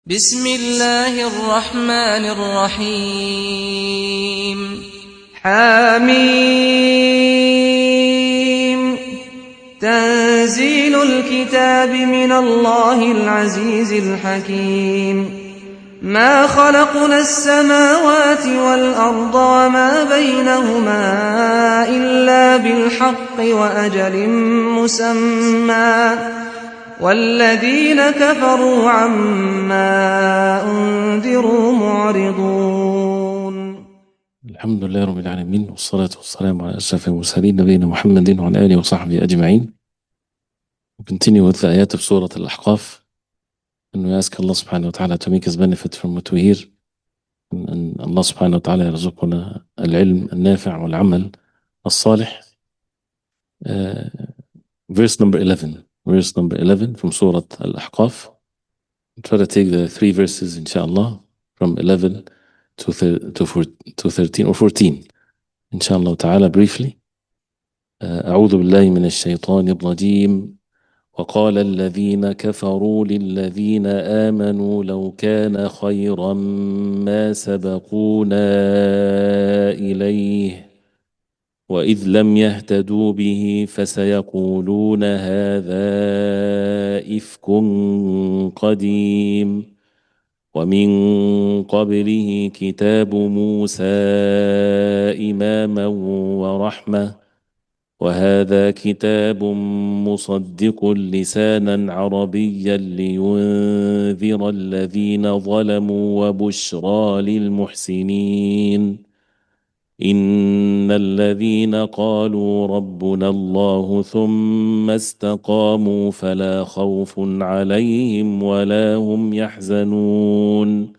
بسم الله الرحمن الرحيم حميم تنزيل الكتاب من الله العزيز الحكيم ما خلقنا السماوات والأرض وما بينهما إلا بالحق وأجل مسمى والذين كفروا عما أنذروا معرضون. الحمد لله رب العالمين، والصلاة والسلام على أشرف المرسلين نبينا محمد وعلى آله وصحبه أجمعين. We continue with the ayat of Surah Al-Ahqaf, and we ask Allah subhanahu wa ta'ala to make us benefit from what we hear, and Allah subhanahu wa ta'ala يرزقنا العلم النافع والعمل الصالح. Verse number 11 from Surah Al-Ahqaf. Try to take the three verses inshallah from 11 to 13 or 14 inshallah ta'ala briefly. أعوذ بالله من الشيطان الرجيم. وقال الذين كفروا للذين آمنوا لو كان خيرا ما سبقونا إليه وإذ لم يهتدوا به فسيقولون هذا إفك قديم ومن قبله كتاب موسى إماما ورحمة وهذا كتاب مصدق لسانا عربيا لينذر الذين ظلموا وبشرى للمحسنين إن الذين قالوا ربنا الله ثم استقاموا فلا خوف عليهم ولا هم يحزنون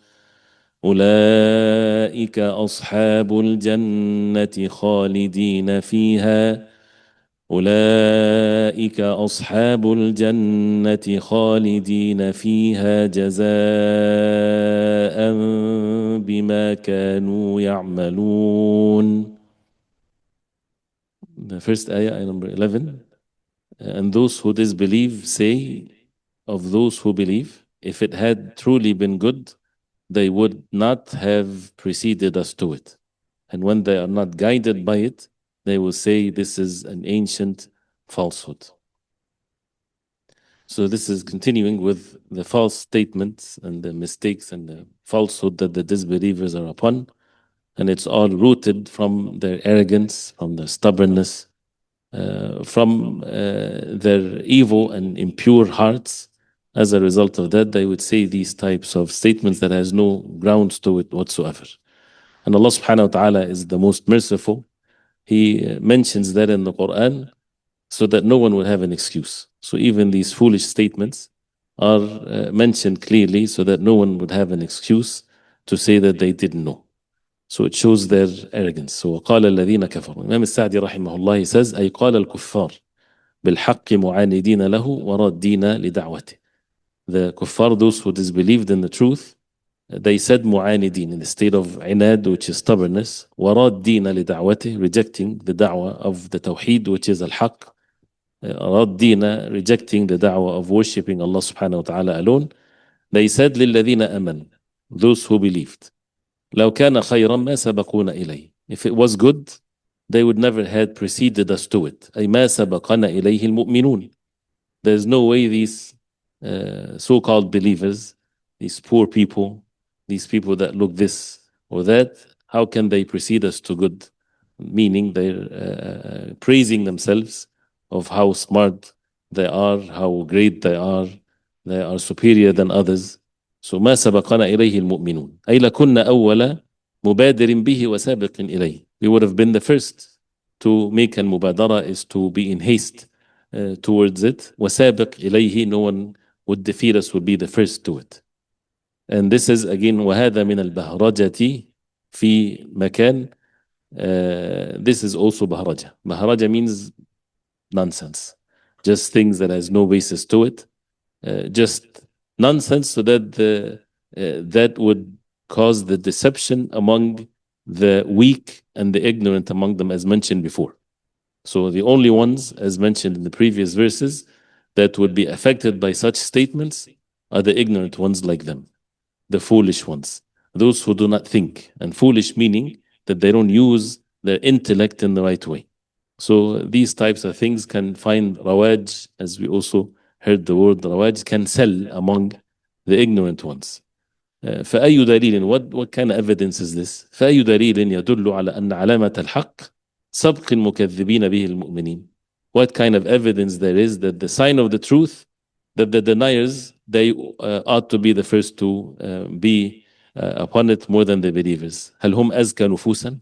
أولئك أصحاب الجنة خالدين فيها جزاء بما كانوا يعملون. The first ayah number 11. And those who disbelieve say of those who believe, if it had truly been good, they would not have preceded us to it. And when they are not guided by it, they will say this is an ancient falsehood. So this is continuing with the false statements and the mistakes and the falsehood that the disbelievers are upon. And it's all rooted from their arrogance, from their stubbornness, from their evil and impure hearts. As a result of that, they would say these types of statements that has no grounds to it whatsoever. And Allah subhanahu wa ta'ala is the most merciful. He mentions that in the Quran so that no one will have an excuse. So even these foolish statements are mentioned clearly so that no one would have an excuse to say that they didn't know. So it shows their arrogance. So وقال الذين كفروا. Imam al-Sa'di rahimahullah, he says أي قال الكفار بالحق معاندين له ورادين لدعوته. The kuffar, those who disbelieved in the truth, they said mu'anidin, in the state of inad, which is stubbornness, وَرَادِّينَ لِدَعْوَتِهِ, rejecting the da'wah of the tawheed, which is al-haq, رَادِّينَ, rejecting the da'wah of worshipping Allah subhanahu wa ta'ala alone. They said لِلَّذِينَ أَمَنُوا, those who believed, لَوْ كَانَ خَيْرًا مَا سَبَقُونَ إِلَيْهِ, if it was good, they would never have preceded us to it. أي ما سبقنا إليه المؤمنون. There's no way these so-called believers, these poor people, these people that look this or that, how can they precede us to good? Meaning they're praising themselves of how smart they are, how great they are superior than others. So ما سبقنا إليه المؤمنون أي لكنا أول مبادر به وسابق إليه. We would have been the first to make an mubadara, is to be in haste towards it. وسابق إليه, no one would defeat us, would be the first to it. And this is again وهذا من البهرجة في مكان. This is also بهرجة. بهرجة means nonsense, just things that has no basis to it, just nonsense, so that that would cause the deception among the weak and the ignorant among them, as mentioned before. So the only ones, as mentioned in the previous verses, that would be affected by such statements are the ignorant ones like them. the foolish ones, those who do not think. And foolish meaning that they don't use their intellect in the right way. So these types of things can find rawaj, as we also heard the word rawaj, can sell among the ignorant ones. فأي دليل what kind of evidence is this؟ فأي دليل يدل على أن علامة الحق سبق المكذبين به المؤمنين. What kind of evidence there is that the sign of the truth, that the deniers, they ought to be the first to be upon it more than the believers. هل هم أزكى نفوسا؟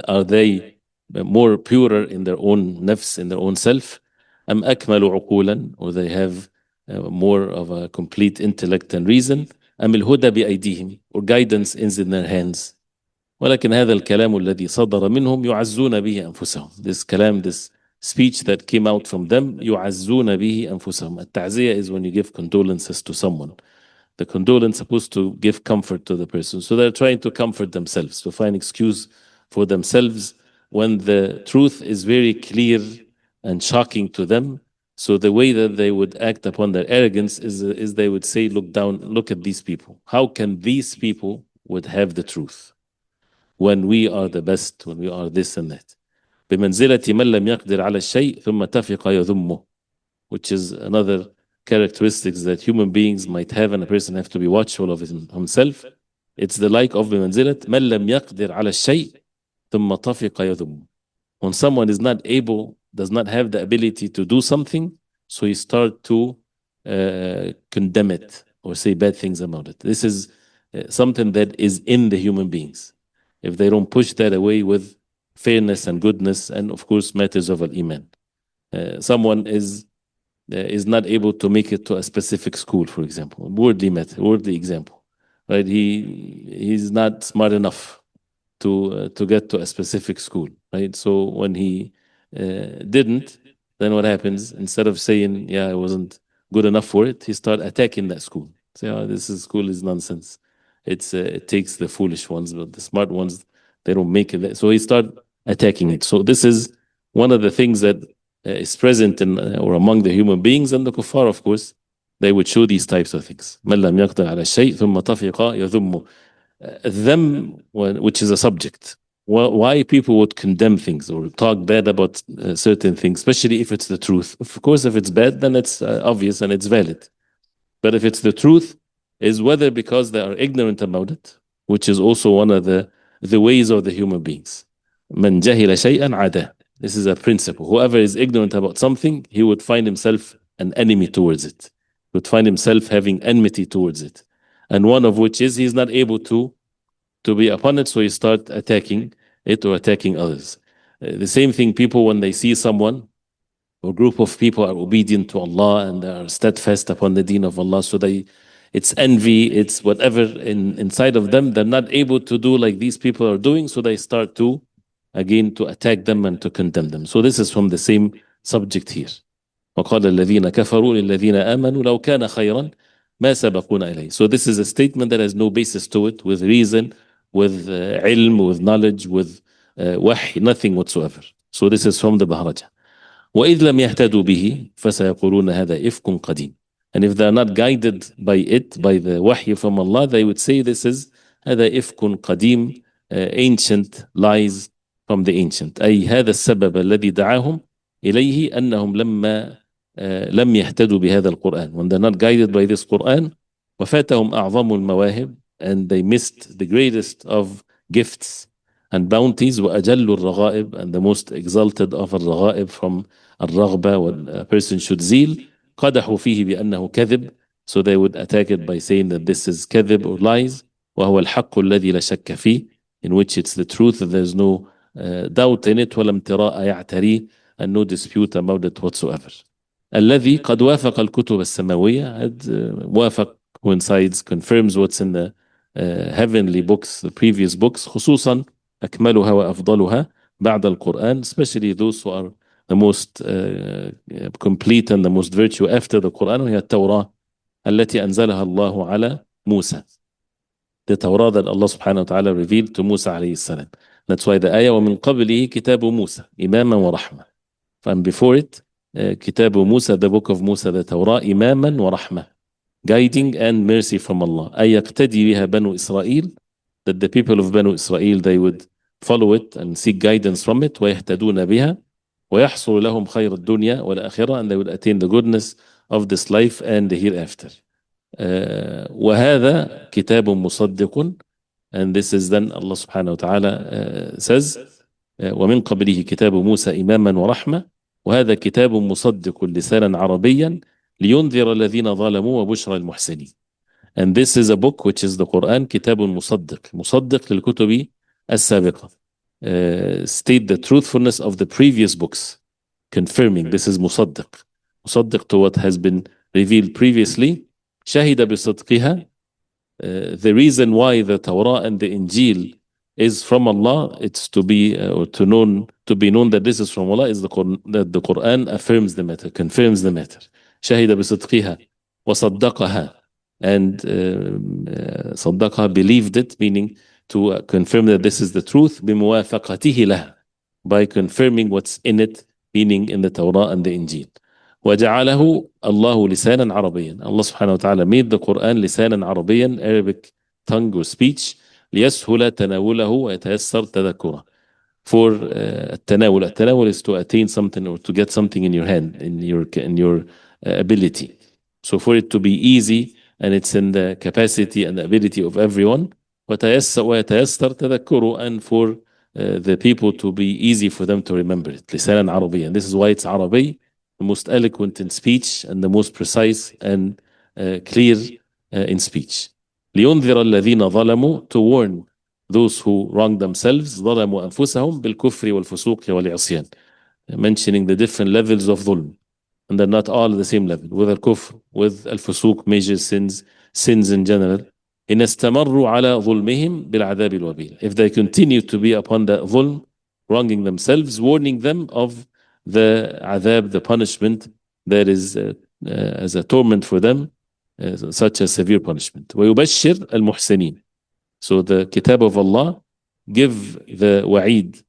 Are they more purer in their own nafs, in their own self? أم أكمل عقولا, or they have more of a complete intellect and reason? أم الهدى بأيديهم, or guidance is in their hands. ولكن هذا الكلام الذي صدر منهم يعزون به أنفسهم. This كلام, this speech that came out from them, يعزون به أنفسهم. التعزية is when you give condolences to someone. The condolence is supposed to give comfort to the person. So they're trying to comfort themselves, to find excuse for themselves when the truth is very clear and shocking to them. So the way that they would act upon their arrogance is they would say, look down, look at these people. How can these people would have the truth when we are the best, when we are this and that? بمنزلة من لم يقدر على الشيء ثم تفق يذمه, which is another characteristics that human beings might have, and a person have to be watchful of himself. It's the like of بمنزلة من لم يقدر على الشيء ثم طفق يذمه. When someone is not able, does not have the ability to do something, so he start to condemn it or say bad things about it. This is something that is in the human beings. If they don't push that away with fairness and goodness, and of course matters of al-iman. Someone is not able to make it to a specific school, for example, worldly example, right? He's not smart enough to get to a specific school, right? So when he didn't, then what happens? Instead of saying, yeah, I wasn't good enough for it, he start attacking that school. Say, oh, school is nonsense. It takes the foolish ones, but the smart ones, they don't make it. So he start attacking it. So this is one of the things that is present in or among the human beings, and the kuffar, of course, they would show these types of things. من لم يقدر على الشيء ثم طفق يذمه. Them, which is a subject. Why people would condemn things or talk bad about certain things, especially if it's the truth. Of course, if it's bad, then it's obvious and it's valid. But if it's the truth, is whether because they are ignorant about it, which is also one of the ways of the human beings. من جهل شيئا عاداه. This is a principle. Whoever is ignorant about something, he would find himself an enemy towards it. He would find himself having enmity towards it. And one of which is he's not able to be upon it, so he start attacking it or attacking others. The same thing, people, when they see someone or group of people are obedient to Allah and they are steadfast upon the deen of Allah, so it's envy, it's whatever inside of them, they're not able to do like these people are doing, so they start to, again, to attack them and to condemn them. So this is from the same subject here. وقال الذين كفروا للذين آمنوا لو كان خيرا ما سبقونا إليه. So this is a statement that has no basis to it, with reason, with ilm, with knowledge, with wahy, nothing whatsoever. So this is from the Bahraja. وإذ لم يهتدوا به فسيقولون هذا إفك قديم. And if they are not guided by it, by the wahy from Allah, they would say this is هذا إفك قديم, ancient lies from the ancient. أي هذا السبب الذي دعاهم إليه أنهم لما لم يهتدوا بهذا القرآن. When they're not guided by this Quran, وفاتهم أعظم المواهب, and they missed the greatest of gifts and bounties, وأجل الرغائب, and the most exalted of الرغائب from الرغبة, what a person should zeal. قدحوا فيه بأنه كذب, so they would attack it by saying that this is كذب or lies. وهو الحق الذي لا شك فيه, in which it's the truth, that there's no doubt in it, ولا امتراء يعتريه, and no dispute about it whatsoever. الذي قد وافق الكتب السماوية, وافق, coincides, confirms what's in the heavenly books, the previous books, خصوصا أكملها وأفضلها بعد القرآن, especially those who are the most complete and the most virtue after the Quran, وهي التوراة التي أنزلها الله على موسى. The Torah that Allah subhanahu wa ta'ala revealed to Musa alayhi salam. That's why the ayah ومن قبله كتاب موسى إماما ورحمة. And before it, كتاب موسى, the book of Musa, the Torah, إماما ورحمة, guiding and mercy from Allah. أي يقتدي بها بنو إسرائيل, that the people of Banu Israel, they would follow it and seek guidance from it, ويهتدون بها ويحصل لهم خير الدنيا والآخرة, and they would attain the goodness of this life and the hereafter. وهذا كتاب مصدق, and this is then Allah subhanahu wa ta'ala says ومن قبله كتاب موسى إماما ورحمة وهذا كتاب مصدق لسانا عربيا لينذر الذين ظلموا وبشرى المحسنين. And this is a book which is the Quran, كتاب مصدق, مصدق للكتب السابقة, state the truthfulness of the previous books, confirming this is مصدق, مصدق to what has been revealed previously. شهد بصدقها, the reason why the Torah and the Injil is from Allah, it's to be or to be known that this is from Allah, is that the Quran affirms the matter, confirms the matter. شهد بصدقها وصدقها, and صدقها, believed it, meaning to confirm that this is the truth, بموافقته لها, by confirming what's in it, meaning in the Torah and the Injil. وجعله الله لسانا عربيا, Allah subhanahu wa ta'ala made the Quran لسانا عربيا, Arabic tongue or speech, ليسهل تناوله ويتيسر تذكره. For التناول is to attain something or to get something in your hand, in your ability. So for it to be easy, and it's in the capacity and the ability of everyone, ويتيسر تذكره, and for the people to be easy for them to remember it. لسانا عربيا, this is why it's عربي, the most eloquent in speech and the most precise and clear in speech. لينذر الذين ظلموا, to warn those who wrong themselves, ظلموا أنفسهم بالكفر والفسوق والعصيان, mentioning the different levels of ظلم, and they're not all at the same level, with الكفر, with الفسوق, major sins in general. إن استمروا على ظلمهم بالعذاب الوبيل, if they continue to be upon the ظلم, wronging themselves, warning them of the adhab, the punishment that is as a torment for them, such a severe punishment. ويبشر المحسنين, so the kitab of Allah give the wa'id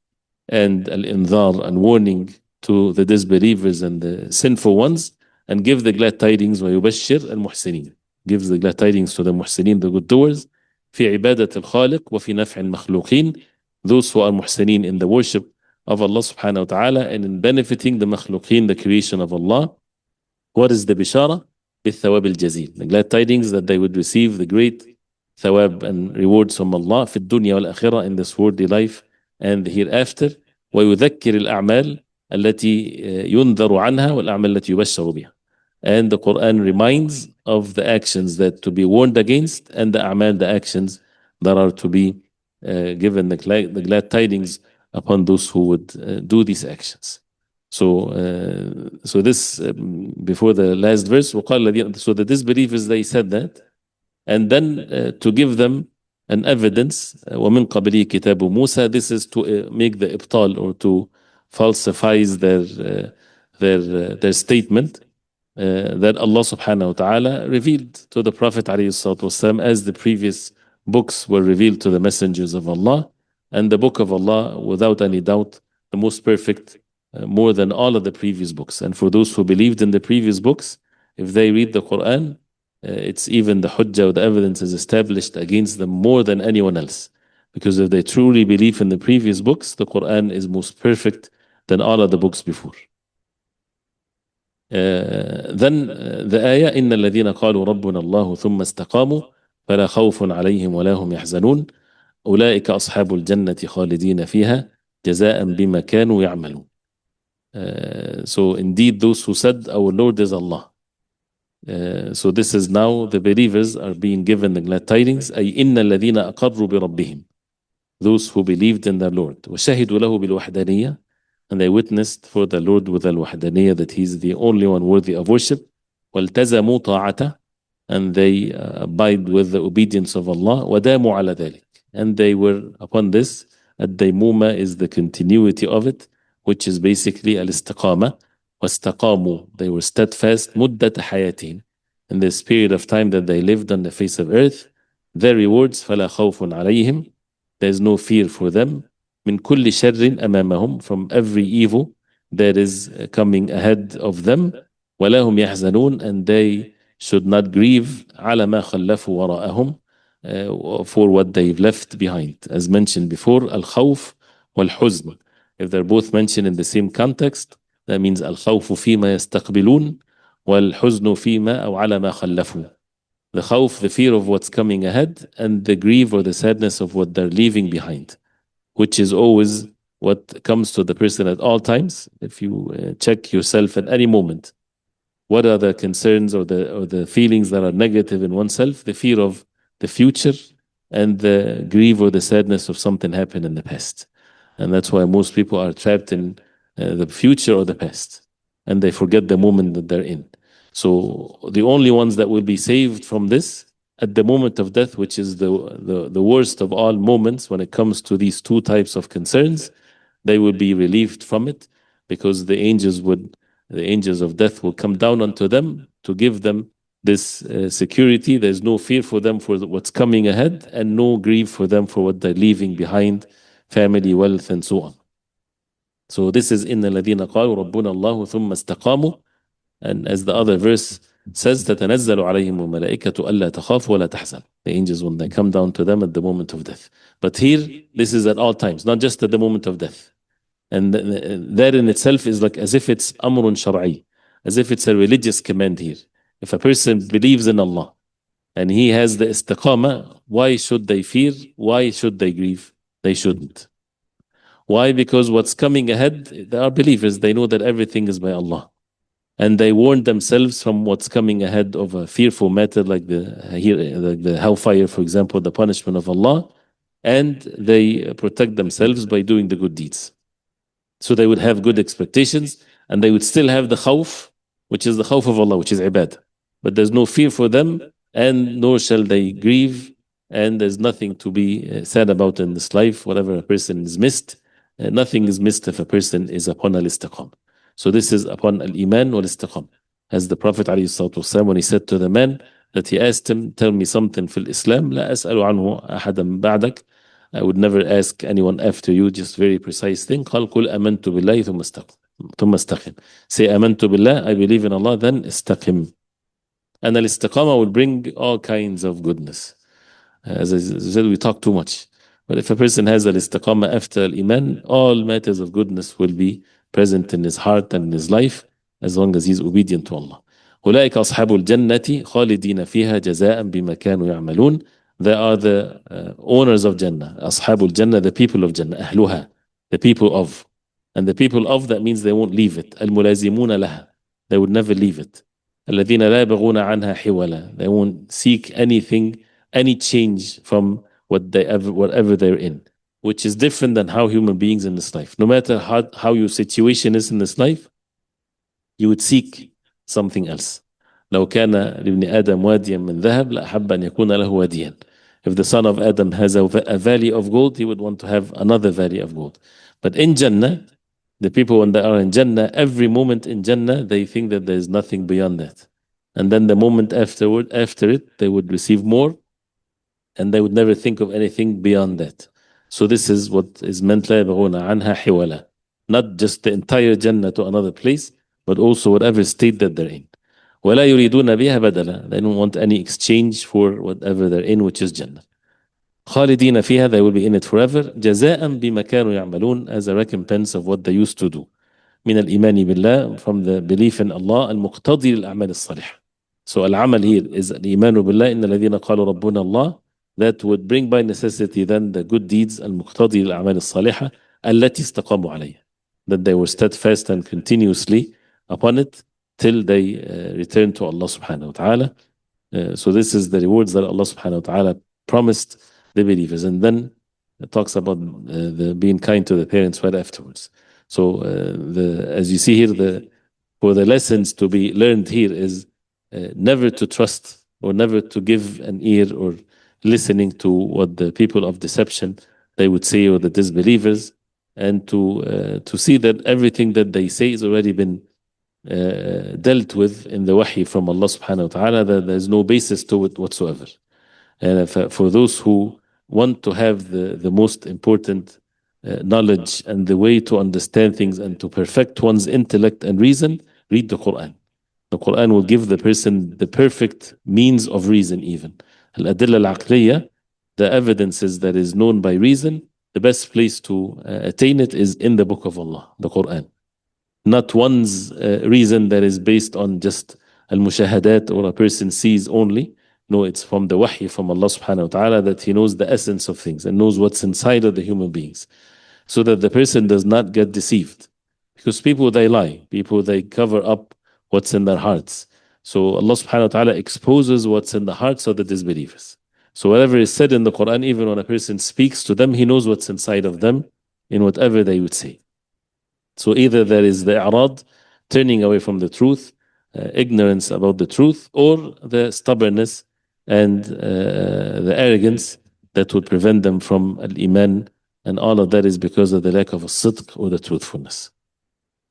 and al-inzar and warning to the disbelievers and the sinful ones, and give the glad tidings. ويبشر المحسنين, gives the glad tidings to the muhsinin, the good doers, في عبادة الخالق وفي نفع المخلوقين, those who are muhsinin in the worship of Allah subhanahu wa ta'ala and in benefiting the makhluqeen, the creation of Allah. What is the bishara? بالثواب الجزيل, the glad tidings that they would receive the great thawab and rewards from Allah في الدنيا والآخرة, in this worldly life and the hereafter. ويذكر الأعمال التي ينذر عنها والأعمال التي يبشر بها, and the Quran reminds of the actions that to be warned against, and the a'mal, the actions that are to be given the glad tidings upon those who would do these actions. So this before the last verse, so the disbelievers, they said that, and then to give them an evidence, وَمِن قَبْلِهِ كِتَابُ مُوسَى, this is to make the ibtal, or to falsify their statement that Allah subhanahu wa ta'ala revealed to the Prophet alayhi salatu wasalam, as the previous books were revealed to the messengers of Allah, and the book of Allah, without any doubt, the most perfect, more than all of the previous books. And for those who believed in the previous books, if they read the Quran, it's even the hujjah, or the evidence is established against them more than anyone else. Because if they truly believe in the previous books, the Quran is most perfect than all of the books before. Then the ayah, إن الذين قالوا ربنا الله ثم استقاموا فلا خوف عليهم ولا هم يحزنون أولئك أصحاب الجنة خالدين فيها جزاء بما كانوا يعملون. So indeed those who said our Lord is Allah. So this is now the believers are being given the glad tidings. أي إن الذين أقروا بربهم, those who believed in their Lord, وشهدوا له بالوحدانية, and they witnessed for the Lord with al-wahdaniyah, that He is the only one worthy of worship. وَالْتَزَمُوا طَاعَتَهُ, and they abide with the obedience of Allah. وَدَامُوا عَلَى ذَلِكَ, and they were upon this. الديمومة is the continuity of it, which is basically al-istiqamah. وَاسْتَقَامُوا, they were steadfast. مُدَّةَ حَيَاتِهِمْ, in this period of time that they lived on the face of earth. Their rewards, فَلَا خَوْفٌ عَلَيْهِمْ, there is no fear for them. من كل شر أمامهم, from every evil that is coming ahead of them. ولا هم يحزنون, and they should not grieve على ما خلفوا وراءهم, for what they've left behind. As mentioned before, الخوف والحزن. If they're both mentioned in the same context, that means الخوف فيما يستقبلون والحزن فيما أو على ما خلفوا. The khawf, the fear of what's coming ahead, and the grief or the sadness of what they're leaving behind, which is always what comes to the person at all times. If you check yourself at any moment, what are the concerns or the feelings that are negative in oneself? The fear of the future and the grief or the sadness of something happened in the past. And that's why most people are trapped in the future or the past, and they forget the moment that they're in. So the only ones that will be saved from this at the moment of death, which is the worst of all moments when it comes to these two types of concerns, they will be relieved from it, because the angels of death will come down unto them to give them this security. There's no fear for them for what's coming ahead, and no grief for them for what they're leaving behind, family, wealth, and so on. So this is إِنَّ الَّذِينَ قَالُوا رَبُّنَا اللَّهُ ثُمَّ اسْتَقَامُوا. And as the other verse says, تَتَنَزَّلُ عَلَيْهِمُ الْمَلَائِكَةُ أَلَّا تَخَافُوا وَلَا تَحْزَنُوا. The angels, when they come down to them at the moment of death. But here, this is at all times, not just at the moment of death. And that in itself is like as if it's amrun shar'i, as if it's a religious command here. If a person believes in Allah and he has the istiqamah, why should they fear? Why should they grieve? They shouldn't. Why? Because what's coming ahead, they are believers. They know that everything is by Allah. And they warn themselves from what's coming ahead of a fearful matter like the hellfire, for example, the punishment of Allah. And they protect themselves by doing the good deeds. So they would have good expectations, and they would still have the khawf, which is the khawf of Allah, which is ibadah. But there's no fear for them, and nor shall they grieve, and there's nothing to be sad about in this life. Whatever a person is missed, nothing is missed if a person is upon al-istiqam. So this is upon al-iman wal-istiqam. As the Prophet ﷺ, when he said to the man that he asked him, tell me something fil Islam, لا أسأل عنه أحدا بعدك. I would never ask anyone after you, just very precise thing. قال قل آمنت بالله ثم استقم. Say آمنت بالله, I believe in Allah, then استقم. And al-istiqamah will bring all kinds of goodness. As I said, we talk too much. But if a person has al-istiqamah after al-iman, all matters of goodness will be present in his heart and in his life, as long as he's obedient to Allah. أولئك أصحاب الجنة خالدين فيها جزاء بما كانوا يعملون. They are the owners of Jannah. أصحاب الجنة, the people of Jannah. أهلها, the people of. And the people of, that means they won't leave it. الملازمون لها, they would never leave it. الذين لا يبغون عنها حولا, they won't seek anything, any change from whatever they're in, which is different than how human beings in this life. No matter how your situation is in this life, you would seek something else. لو كان لابن آدم واديا من ذهب لأحب أن يكون له واديا. If the son of Adam has a valley of gold, he would want to have another valley of gold. But in Jannah, the people when they are in Jannah, every moment in Jannah, they think that there is nothing beyond that. And then the moment after it, they would receive more, and they would never think of anything beyond that. So this is what is meant لا يبغون عنها حولا. Not just the entire Jannah to another place, but also whatever state that they're in. ولا يريدون بها بدلا. They don't want any exchange for whatever they're in, which is Jannah. خالدين فيها, they will be in it forever. جزاء بما كانوا يعملون, as a recompense of what they used to do. من الإيمان بالله, from the belief in Allah, المقتضي للأعمال الصالحة. So العمل here is الإيمان بالله إن الذين قالوا ربنا الله. That would bring by necessity then the good deeds, المقتضي للأعمال الصالحة التي استقاموا عليها. That they were steadfast and continuously upon it till they return to Allah subhanahu wa ta'ala. So this is the rewards that Allah subhanahu wa ta'ala promised the believers. And then it talks about the being kind to the parents right afterwards. So as you see here, for the lessons to be learned here is never to trust or never to give an ear or listening to what the people of deception they would say, or the disbelievers, and to see that everything that they say has already been dealt with in the wahi from Allah subhanahu wa ta'ala, that there's no basis to it whatsoever. And for those who want to have the most important knowledge and the way to understand things and to perfect one's intellect and reason, read the Quran. The Quran will give the person the perfect means of reason even. Al-Adilla al-Aqliya, the evidences that is known by reason, the best place to attain it is in the Book of Allah, the Quran. Not one's reason that is based on just al-mushahadat or a person sees only. No, it's from the wahy from Allah subhanahu wa ta'ala that he knows the essence of things and knows what's inside of the human beings. So that the person does not get deceived. Because people, they lie. People, they cover up what's in their hearts. So Allah subhanahu wa ta'ala exposes what's in the hearts of the disbelievers. So whatever is said in the Quran, even when a person speaks to them, he knows what's inside of them in whatever they would say. So either there is the i'rad, turning away from the truth, ignorance about the truth, or the stubbornness and the arrogance that would prevent them from al-iman, and all of that is because of the lack of a sidq or the truthfulness.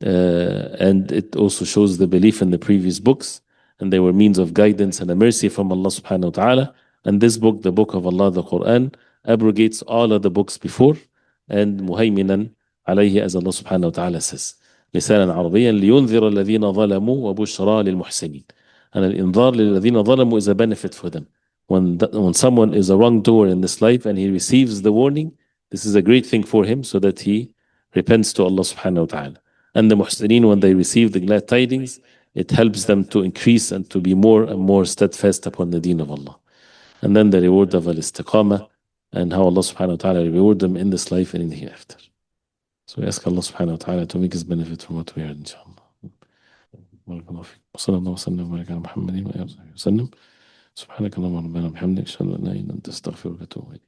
And it also shows the belief in the previous books, and they were means of guidance and a mercy from Allah subhanahu wa ta'ala. And this book, the book of Allah, the Quran, abrogates all of the books before, and muhaiminan عليه, as Allah subhanahu wa ta'ala says, لسانا عربيا لينذر الذين ظلموا وبشرى للمحسنين. And الإنذار للذين ظلموا is a benefit for them. When someone is a wrongdoer in this life and he receives the warning, this is a great thing for him so that he repents to Allah subhanahu wa ta'ala. And the muhsineen, when they receive the glad tidings, it helps them to increase and to be more and more steadfast upon the deen of Allah. And then the reward of al-istiqamah, and how Allah subhanahu wa ta'ala reward them in this life and in the hereafter. So we ask Allah subhanahu wa ta'ala to make us benefit from what we heard, inshallah. Barakallahu feek. وصلى الله وسلم وبارك على محمد وآله وصحبه وسلم. سبحانك اللهم ربنا وبحمدك أشهد أن لا إله إلا أنت أستغفرك وأتوب إليك.